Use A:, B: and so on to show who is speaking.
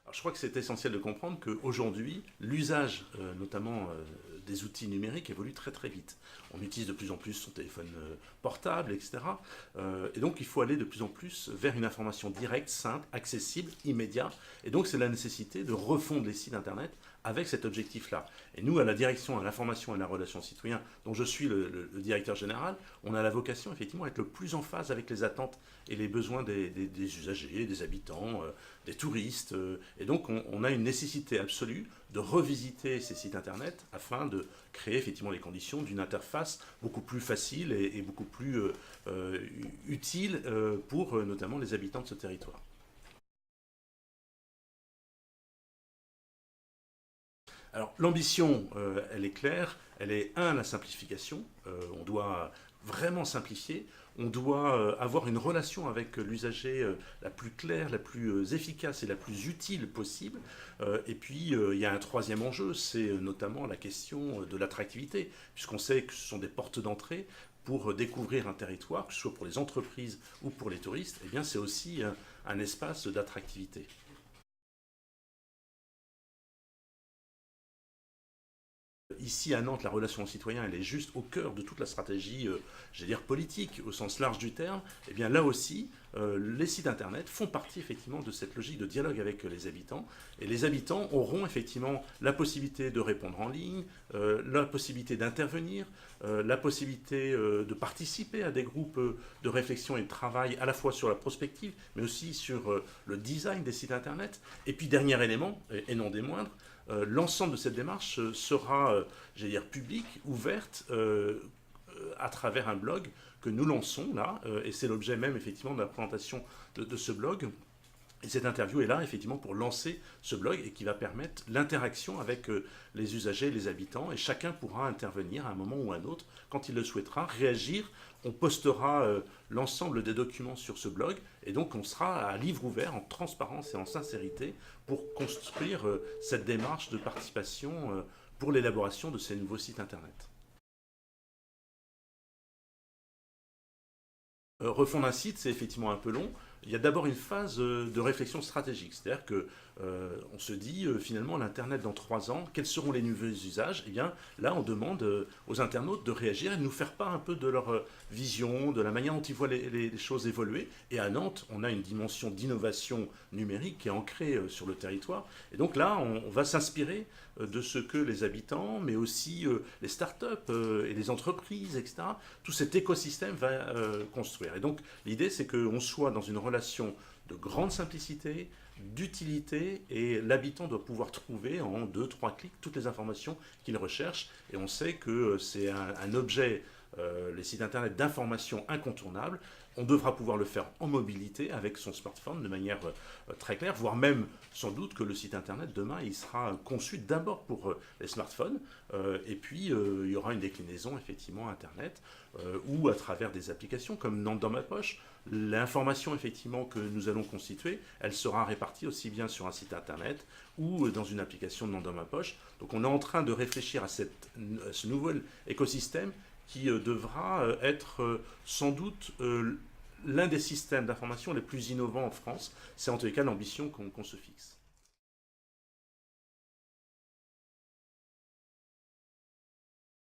A: Alors, je crois que c'est essentiel de comprendre qu'aujourd'hui, l'usage, notamment des outils numériques, évolue très très vite. On utilise de plus en plus son téléphone portable, etc. Et donc, il faut aller de plus en plus vers une information directe, simple, accessible, immédiate. Et donc, c'est la nécessité de refondre les sites Internet avec cet objectif-là. Et nous, à la direction à l'information et à la relation citoyen, dont je suis le directeur général, on a la vocation, effectivement, à être le plus en phase avec les attentes et les besoins des usagers, des habitants, des touristes. Et donc, on a une nécessité absolue de revisiter ces sites Internet afin de créer effectivement les conditions d'une interface beaucoup plus facile et beaucoup plus utile pour notamment les habitants de ce territoire. Alors l'ambition, elle est claire, elle est la simplification. On doit vraiment simplifier. On doit avoir une relation avec l'usager la plus claire, la plus efficace et la plus utile possible. Et puis il y a un troisième enjeu, c'est notamment la question de l'attractivité, puisqu'on sait que ce sont des portes d'entrée pour découvrir un territoire, que ce soit pour les entreprises ou pour les touristes. Eh bien c'est aussi un espace d'attractivité. Ici à Nantes, la relation aux citoyens, elle est juste au cœur de toute la stratégie, j'allais dire politique au sens large du terme. Et bien là aussi, les sites internet font partie effectivement de cette logique de dialogue avec les habitants. Et les habitants auront effectivement la possibilité de répondre en ligne, la possibilité d'intervenir, la possibilité de participer à des groupes de réflexion et de travail à la fois sur la prospective, mais aussi sur le design des sites internet. Et puis dernier élément, et non des moindres, l'ensemble de cette démarche sera, j'allais dire, publique, ouverte, à travers un blog que nous lançons là, et c'est l'objet même effectivement de la présentation de ce blog. Et cette interview est là effectivement pour lancer ce blog et qui va permettre l'interaction avec les usagers, les habitants, et chacun pourra intervenir à un moment ou à un autre quand il le souhaitera, réagir. On postera l'ensemble des documents sur ce blog et donc on sera à livre ouvert, en transparence et en sincérité pour construire cette démarche de participation pour l'élaboration de ces nouveaux sites internet. Refondre un site, c'est effectivement un peu long. Il y a d'abord une phase de réflexion stratégique, c'est-à-dire que on se dit finalement l'Internet dans 3 ans, quels seront les nouveaux usages. Et bien là, on demande aux internautes de réagir et de nous faire part un peu de leur vision, de la manière dont ils voient les choses évoluer. Et à Nantes, on a une dimension d'innovation numérique qui est ancrée sur le territoire. Et donc là, on va s'inspirer de ce que les habitants, mais aussi les startups et les entreprises, etc., tout cet écosystème va construire. Et donc l'idée, c'est qu'on soit dans une relation de grande simplicité, d'utilité, et l'habitant doit pouvoir trouver en 2, 3 clics toutes les informations qu'il recherche. Et on sait que c'est un objet, les sites internet d'information incontournable. On devra pouvoir le faire en mobilité avec son smartphone de manière très claire, voire même sans doute que le site internet demain il sera conçu d'abord pour les smartphones et puis il y aura une déclinaison effectivement internet ou à travers des applications comme Nantes dans ma poche. L'information effectivement que nous allons constituer, elle sera répartie aussi bien sur un site internet ou dans une application de Nantes dans ma poche. Donc on est en train de réfléchir à ce nouvel écosystème qui devra être sans doute l'un des systèmes d'information les plus innovants en France. C'est en tous les cas l'ambition qu'on se fixe.